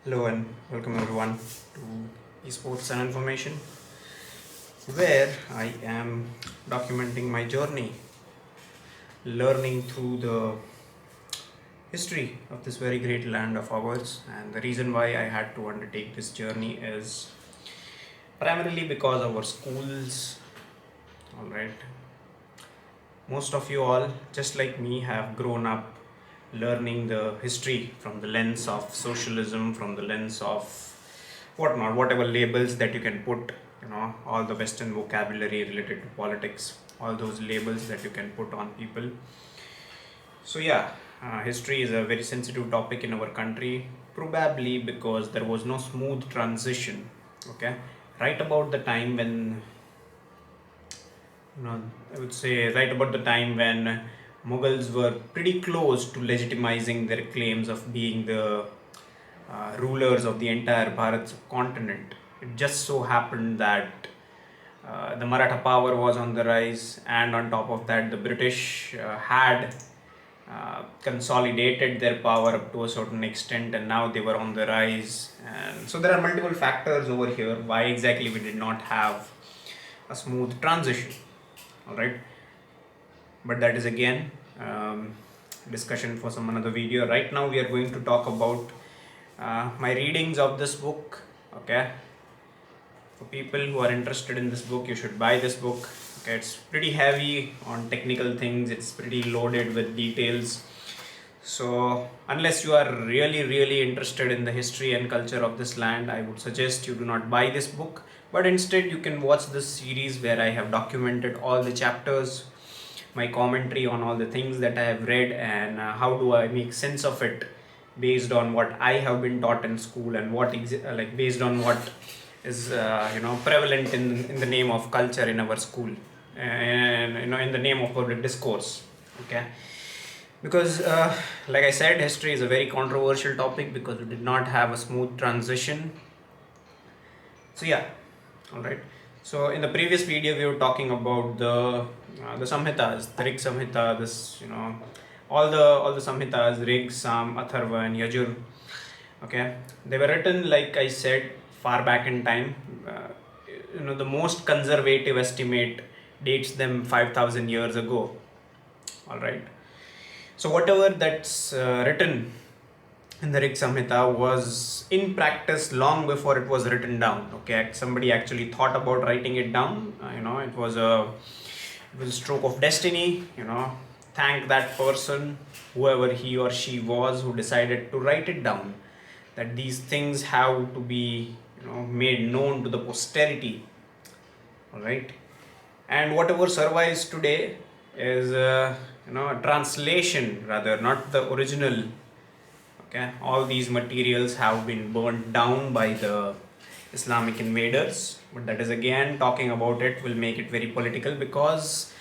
Hello and welcome everyone to Esports and Information, where I am documenting my journey, learning through the history of this very great land of ours. And the reason why I had to undertake this journey is primarily because our schools, all right, most of you all, just like me, have grown up learning the history from the lens of socialism, from the lens of whatnot, whatever labels that you can put, all the Western vocabulary related to politics, all those labels that you can put on people. So, yeah, history is a very sensitive topic in our country, probably because there was no smooth transition, okay, right about the time when I would say right about the time when Mughals were pretty close to legitimizing their claims of being the rulers of the entire Bharat subcontinent. It just so happened that the Maratha power was on the rise, and on top of that, the British had consolidated their power up to a certain extent, and now they were on the rise. And so there are multiple factors over here why exactly we did not have a smooth transition. All right, but that is again discussion for some another video. Right now we are going to talk about my readings of this book. Okay, for people who are interested in this book, you should buy this book. Okay, it's pretty heavy on technical things, it's pretty loaded with details. So unless you are really interested in the history and culture of this land, I would suggest you do not buy this book, but instead you can watch this series where I have documented all the chapters, my commentary on all the things that I have read, and how do I make sense of it based on what I have been taught in school, and based on what is prevalent in the name of culture in our school, and in the name of public discourse. Okay, because like I said, history is a very controversial topic because we did not have a smooth transition. So yeah, all right. So in the previous video, we were talking about the Samhitas, the Rig Samhita, this all the Samhitas, Rig, Sam, Atharva, and Yajur. Okay, they were written, like I said, far back in time. The most conservative estimate dates them 5,000 years ago. All right. So whatever that's written in the Rig Samhita was in practice long before it was written down. Okay, somebody actually thought about writing it down. It was a stroke of destiny. Thank that person, whoever he or she was, who decided to write it down. That these things have to be made known to the posterity. All right, and whatever survives today is a translation, rather not the original. Okay, all these materials have been burnt down by the Islamic invaders, but that is again, talking about it will make it very political because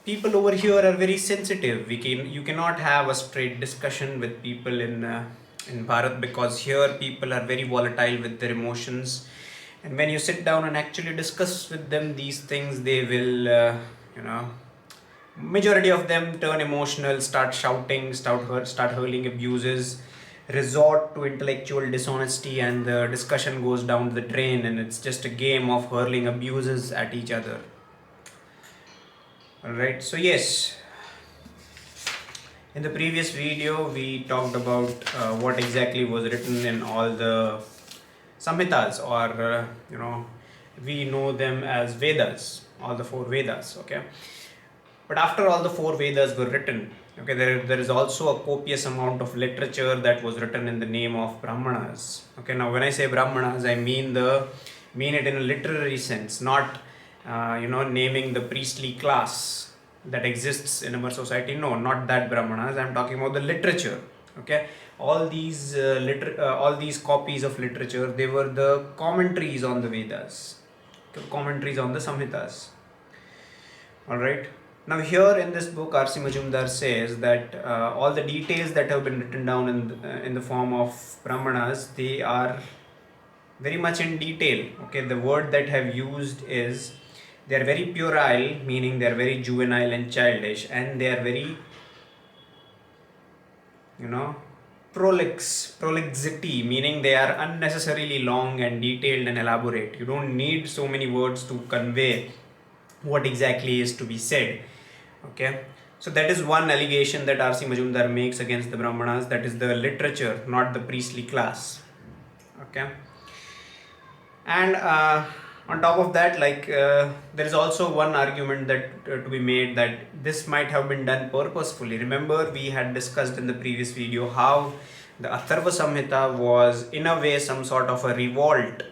people over here are very sensitive. You cannot have a straight discussion with people in Bharat, because here people are very volatile with their emotions, and when you sit down and actually discuss with them these things, they will majority of them turn emotional, start shouting, start hurling abuses, resort to intellectual dishonesty, and the discussion goes down the drain, and it's just a game of hurling abuses at each other. All right, so yes, in the previous video we talked about what exactly was written in all the Samhitas, or we know them as Vedas, all the four Vedas. Okay, but after all the four Vedas were written, okay, there is also a copious amount of literature that was written in the name of Brahmanas. Okay, now when I say Brahmanas, I mean it in a literary sense, not naming the priestly class that exists in our society. No, not that Brahmanas. I'm talking about the literature. Okay, all these all these copies of literature, they were the commentaries on the Vedas, the commentaries on the Samhitas. All right. Now here in this book, RC Majumdar says that all the details that have been written down in the form of Brahmanas, they are very much in detail. Okay, the word that have used is, they are very puerile, meaning they are very juvenile and childish, and they are very prolixity, meaning they are unnecessarily long and detailed and elaborate. You don't need so many words to convey what exactly is to be said. Okay, so that is one allegation that RC Majumdar makes against the Brahmanas, that is the literature, not the priestly class. Okay, and on top of that, there is also one argument that to be made, that this might have been done purposefully. Remember, we had discussed in the previous video how the Atharva Samhita was in a way some sort of a revolt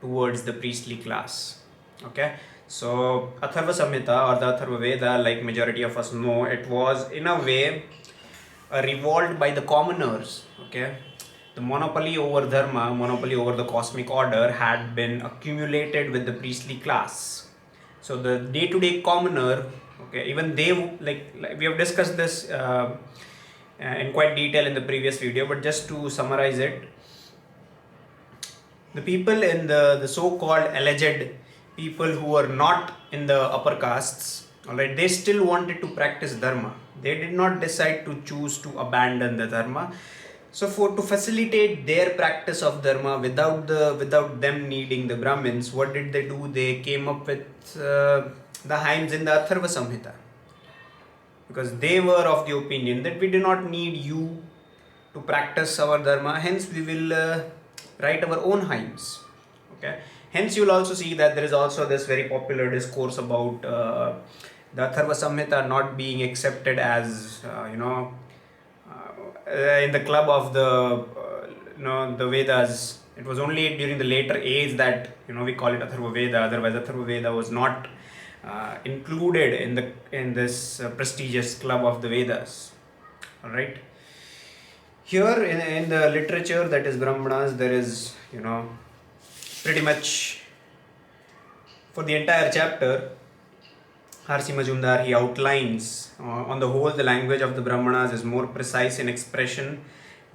towards the priestly class. Okay, so Atharva Samhita or the Atharva Veda, like majority of us know, it was in a way a revolt by the commoners. Okay, the monopoly over dharma, monopoly over the cosmic order had been accumulated with the priestly class. So the day-to-day commoner, okay, even they, like we have discussed this in quite detail in the previous video, but just to summarize it, the people in the so-called alleged people who are not in the upper castes, alright, they still wanted to practice dharma. They did not decide to choose to abandon the dharma. So to facilitate their practice of dharma without them needing the Brahmins, what did they do? They came up with the hymns in the Atharva Samhita, because they were of the opinion that we do not need you to practice our dharma, hence we will write our own hymns. Okay, hence you will also see that there is also this very popular discourse about the Atharva Samhita not being accepted as in the club of the Vedas. It was only during the later age that we call it Atharva Veda. Otherwise, Atharva Veda was not included in this prestigious club of the Vedas. All right. Here in the literature, that is Brahmanas, there is pretty much for the entire chapter, RC Majumdar, he outlines on the whole the language of the Brahmanas is more precise in expression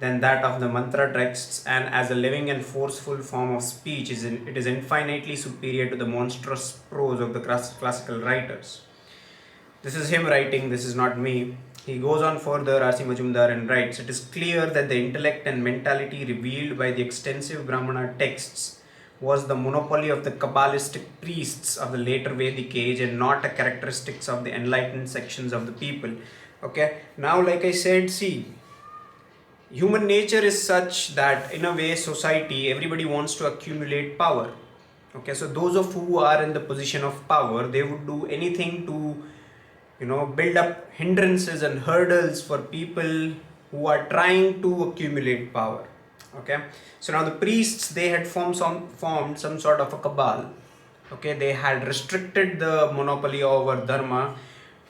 than that of the mantra texts, and as a living and forceful form of speech it is infinitely superior to the monstrous prose of the classical writers. This is him writing, this is not me. He goes on further, RC Majumdar, and writes, "It is clear that the intellect and mentality revealed by the extensive Brahmana texts was the monopoly of the Kabbalistic priests of the later Vedic age and not a characteristics of the enlightened sections of the people." Okay, now like I said, see, human nature is such that in a way society, everybody wants to accumulate power. Okay, so those of who are in the position of power, they would do anything to build up hindrances and hurdles for people who are trying to accumulate power. Okay, so now the priests, they had formed some sort of a cabal. Okay, they had restricted the monopoly over dharma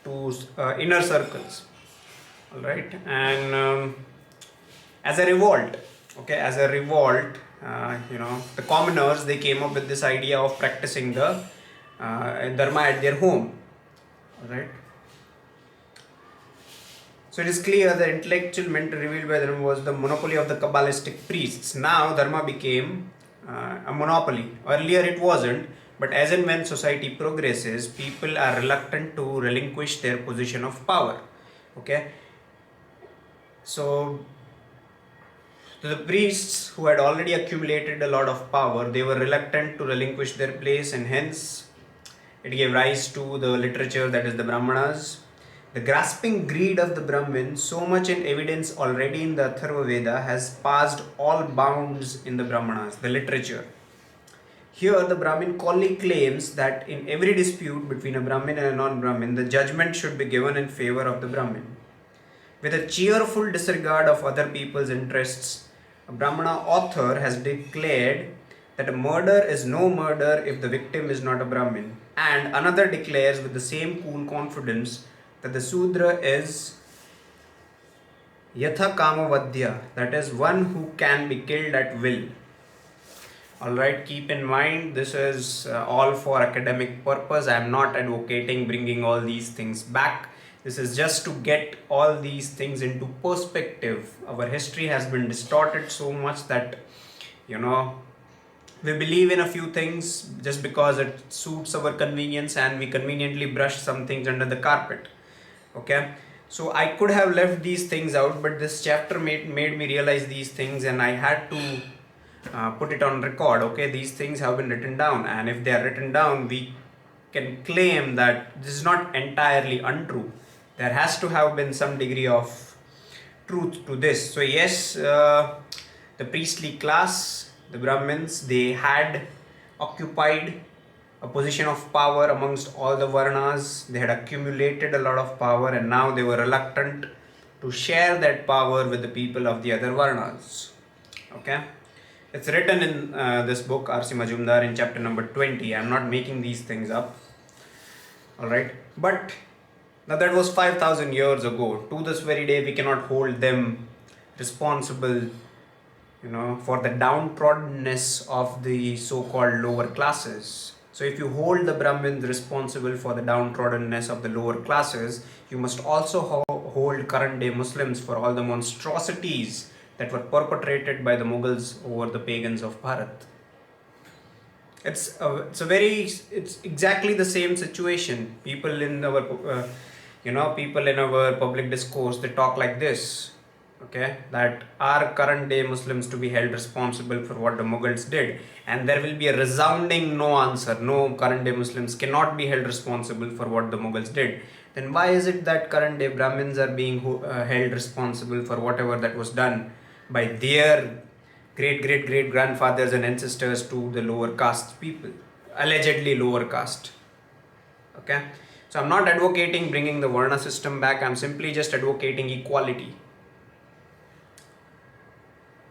to inner circles. All right, and as a revolt, the commoners, they came up with this idea of practicing the dharma at their home. All right. So it is clear that intellectual mental revealed by Dharma was the monopoly of the Kabbalistic priests. Now Dharma became a monopoly. Earlier it wasn't, but as and when society progresses, people are reluctant to relinquish their position of power. Okay. So the priests who had already accumulated a lot of power, they were reluctant to relinquish their place, and hence it gave rise to the literature, that is the Brahmanas. The grasping greed of the Brahmin, so much in evidence already in the Atharva Veda, has passed all bounds in the Brahmanas, the literature. Here the Brahmin Kolli claims that in every dispute between a Brahmin and a non-Brahmin, the judgment should be given in favor of the Brahmin. With a cheerful disregard of other people's interests, a Brahmana author has declared that a murder is no murder if the victim is not a Brahmin, and another declares with the same cool confidence that the Sudra is Yatha Kamavadya, that is one who can be killed at will. Alright, keep in mind, this is all for academic purpose. I am not advocating bringing all these things back. This is just to get all these things into perspective. Our history has been distorted so much that, we believe in a few things just because it suits our convenience, and we conveniently brush some things under the carpet. Okay, So I could have left these things out, but this chapter made me realize these things, and I had to put it on record. Okay, these things have been written down, and if they are written down, we can claim that this is not entirely untrue. There has to have been some degree of truth to this. So yes, the priestly class, the Brahmins, they had occupied a position of power amongst all the Varnas. They had accumulated a lot of power, and now they were reluctant to share that power with the people of the other Varnas. Okay, it's written in this book, RC Majumdar, in chapter number 20. I'm not making these things up. Alright, but now that was 5,000 years ago. To this very day, we cannot hold them responsible, for the downtroddeness of the so-called lower classes. So if you hold the Brahmins responsible for the downtroddenness of the lower classes, you must also hold current day Muslims for all the monstrosities that were perpetrated by the Mughals over the pagans of Bharat. It's exactly the same situation. People in our public discourse, they talk like this. Okay, that are current day Muslims to be held responsible for what the Mughals did, and there will be a resounding no answer. No, current day Muslims cannot be held responsible for what the Mughals did. Then why is it that current day Brahmins are being held responsible for whatever that was done by their great grandfathers and ancestors to the lower caste people, allegedly lower caste? Okay, so I'm not advocating bringing the Varna system back. I'm simply just advocating equality.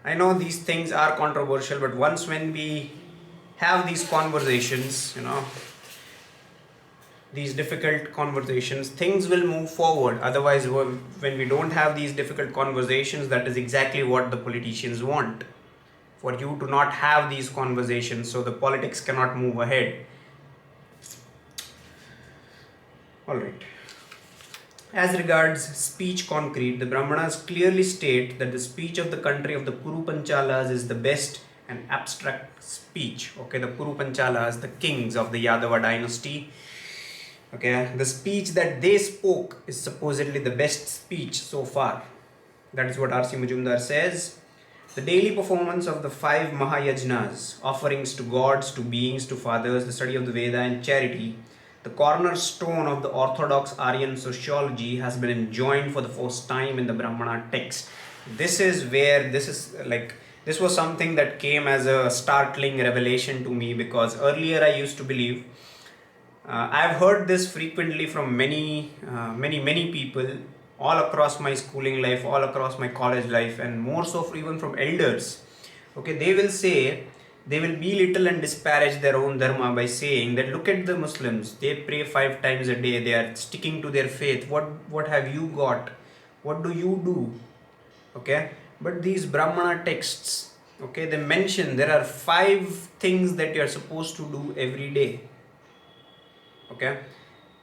I know these things are controversial, but once when we have these conversations, these difficult conversations, things will move forward. Otherwise, when we don't have these difficult conversations, that is exactly what the politicians want. For you to not have these conversations, so the politics cannot move ahead. Alright. As regards speech concrete, the Brahmanas clearly state that the speech of the country of the Kuru Panchalas is the best and abstract speech. Okay, the Kuru Panchalas, the kings of the Yadava dynasty. Okay, the speech that they spoke is supposedly the best speech so far. That is what RC Majumdar says. The daily performance of the 5 Mahayajnas, offerings to gods, to beings, to fathers, the study of the Veda and charity, the cornerstone of the orthodox Aryan sociology, has been enjoined for the first time in the Brahmana text. This was something that came as a startling revelation to me, because earlier I used to believe, I've heard this frequently from many people all across my schooling life, all across my college life, and more so even from elders. Okay, they will belittle and disparage their own dharma by saying that, look at the Muslims, they pray 5 times a day, they are sticking to their faith. What have you got? What do you do? Okay, but these Brahmana texts, okay, they mention there are 5 things that you are supposed to do every day. Okay,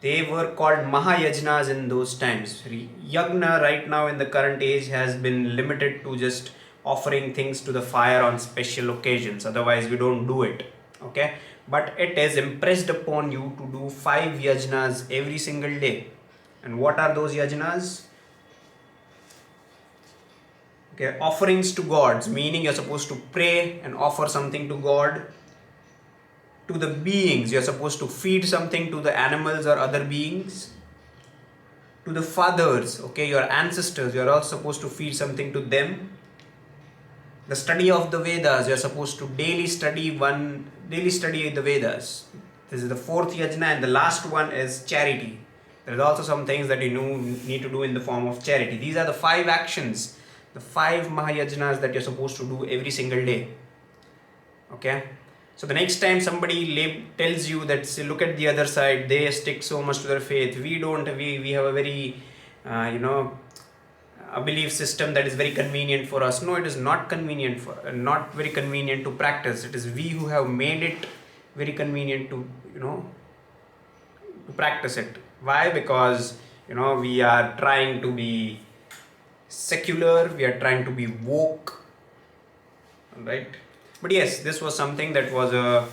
they were called Mahayajnas in those times. Yagna right now in the current age has been limited to just offering things to the fire on special occasions. Otherwise we don't do it. Okay, but it is impressed upon you to do 5 yajnas every single day. And what are those yajnas? Okay, offerings to gods, meaning you're supposed to pray and offer something to God. To the beings, you're supposed to feed something to the animals or other beings. To the fathers, okay, your ancestors, you're also supposed to feed something to them. The study of the Vedas, you're supposed to daily study the Vedas. This is the 4th yajna, and the last one is charity. There is also some things that you need to do in the form of charity. These are the 5 actions, the 5 Mahayajnas that you're supposed to do every single day. Okay. So the next time somebody tells you that, say, look at the other side, they stick so much to their faith, we don't, we have a very, a belief system that is very convenient for us. No, it is not convenient not very convenient to practice. It is we who have made it very convenient to, to practice it. Why? Because, we are trying to be secular, we are trying to be woke, right? But yes, this was something that was a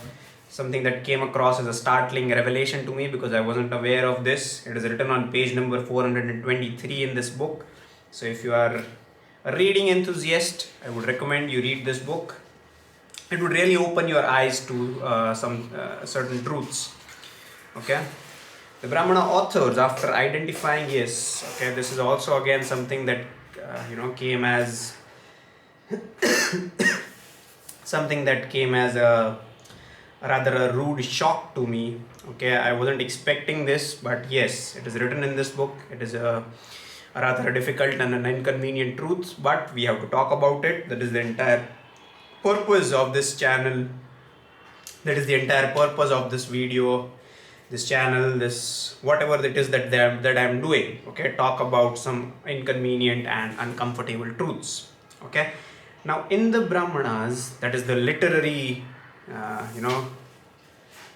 something that came across as a startling revelation to me because I wasn't aware of this. It is written on page number 423 in this book. So if you are a reading enthusiast, I would recommend you read this book. It would really open your eyes to some certain truths. Okay. The Brahmana authors, after identifying, yes, okay, this is also again something that came as something that came as a rather a rude shock to me. Okay, I wasn't expecting this, but yes, it is written in this book. It is a rather difficult and an inconvenient truth, but we have to talk about it. That is the entire purpose of this channel. That is the entire purpose of this video, this channel, this whatever it is that I'm doing. Okay, talk about some inconvenient and uncomfortable truths. Okay, now in the Brahmanas, that is the literary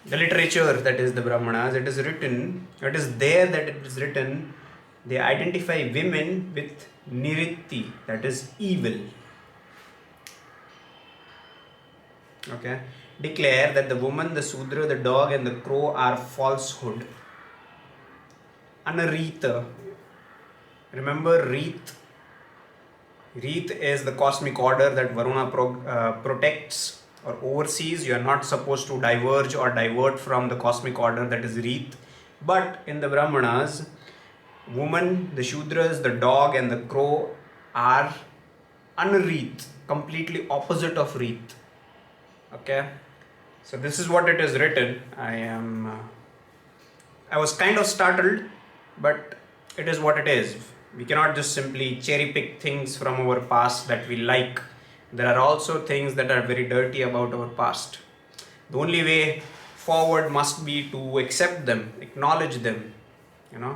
the literature that is the Brahmanas, it is written, it is there that it is written, they identify women with niritti, that is evil. Okay, declare that the woman, the Sudra, the dog and the crow are falsehood. Anarita, remember Reet? Reet is the cosmic order that Varuna protects or oversees. You are not supposed to diverge or divert from the cosmic order that is Reet. But in the Brahmanas, woman, the Shudras, the dog and the crow are unreet, completely opposite of Reet. Okay, so this is what it is written. I was kind of startled, but it is what it is. We cannot just simply cherry pick things from our past that we like. There are also things that are very dirty about our past. The only way forward must be to accept them, acknowledge them,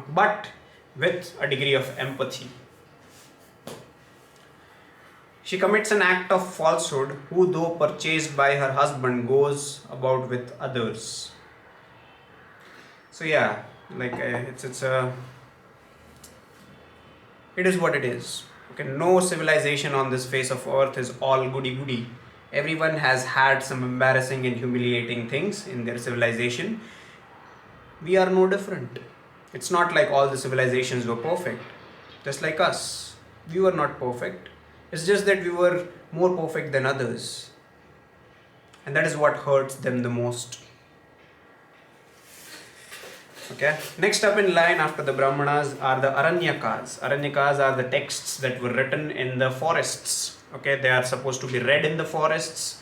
but with a degree of empathy. She commits an act of falsehood, who though purchased by her husband goes about with others. So yeah, like it is what it is. Okay, no civilization on this face of earth is all goody-goody. Everyone has had some embarrassing and humiliating things in their civilization. We are no different. It's not like all the civilizations were perfect. Just like us, we were not perfect. It's just that we were more perfect than others. And that is what hurts them the most. Okay. Next up in line after the Brahmanas are the Aranyakas. Aranyakas are the texts that were written in the forests. Okay. They are supposed to be read in the forests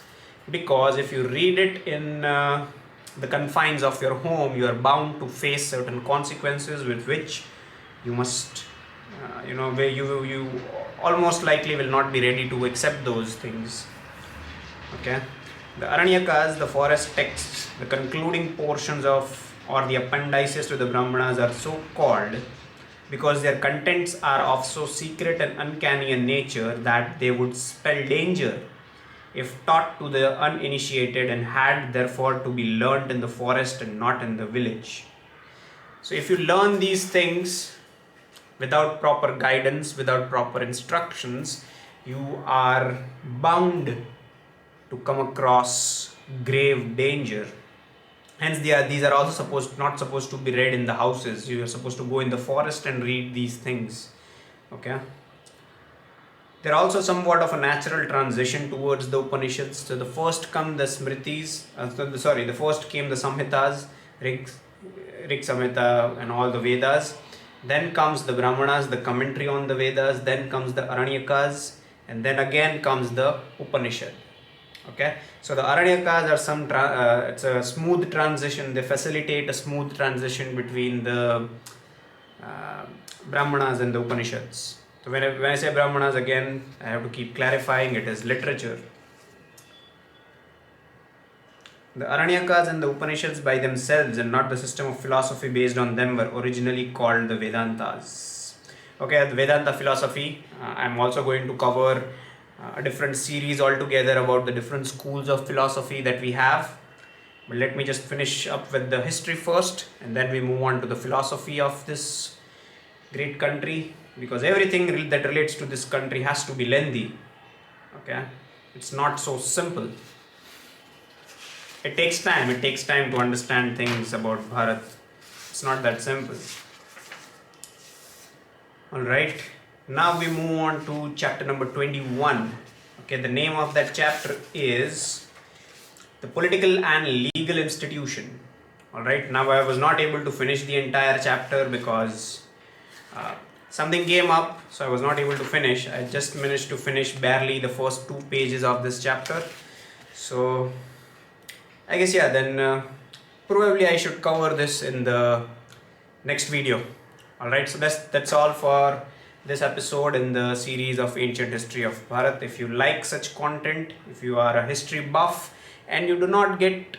because if you read it in the confines of your home, you are bound to face certain consequences with which you must, where you almost likely will not be ready to accept those things. Okay. The Aranyakas, the forest texts, the concluding portions of or the appendices to the Brahmanas are so called because their contents are of so secret and uncanny in nature that they would spell danger if taught to the uninitiated and had therefore to be learnt in the forest and not in the village. So if you learn these things without proper guidance, without proper instructions, you are bound to come across grave danger. Hence, these are also not supposed to be read in the houses. You are supposed to go in the forest and read these things. Okay. They're also somewhat of a natural transition towards the Upanishads. So the first come the Smritis. The first came the Samhitas, Rig Samhita, and all the Vedas. Then comes the Brahmanas, the commentary on the Vedas. Then comes the Aranyakas, and then again comes the Upanishad. Okay, so the Aranyakas are it's a smooth transition. They facilitate a smooth transition between the Brahmanas and the Upanishads. So when I say Brahmanas, again, I have to keep clarifying it is literature. The Aranyakas and the Upanishads by themselves and not the system of philosophy based on them were originally called the Vedantas. Okay, the Vedanta philosophy, I'm also going to cover a different series altogether about the different schools of philosophy that we have. But let me just finish up with the history first and then we move on to the philosophy of this great country, because everything that relates to this country has to be lengthy. Okay, it's not so simple. it takes time. It takes time to understand things about Bharat. It's not that simple. Alright, now we move on to chapter number 21. Okay, the name of that chapter is the political and legal institution. Alright, now I was not able to finish the entire chapter because something came up, so I was not able to finish. I just managed to finish barely the first 2 pages of this chapter. So I guess, yeah, then probably I should cover this in the next video. Alright, so that's all for this episode in the series of Ancient History of Bharat. If you like such content, if you are a history buff and you do not get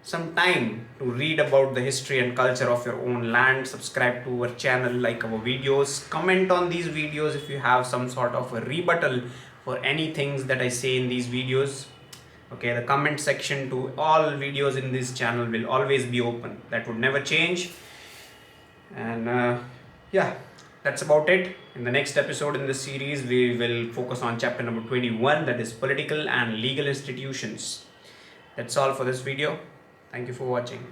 some time to read about the history and culture of your own land, subscribe to our channel, like our videos, comment on these videos if you have some sort of a rebuttal for any things that I say in these videos. Okay, the comment section to all videos in this channel will always be open. That would never change. And yeah, that's about it. In the next episode in this series, we will focus on chapter number 21, that is political and legal institutions. That's all for this video. Thank you for watching.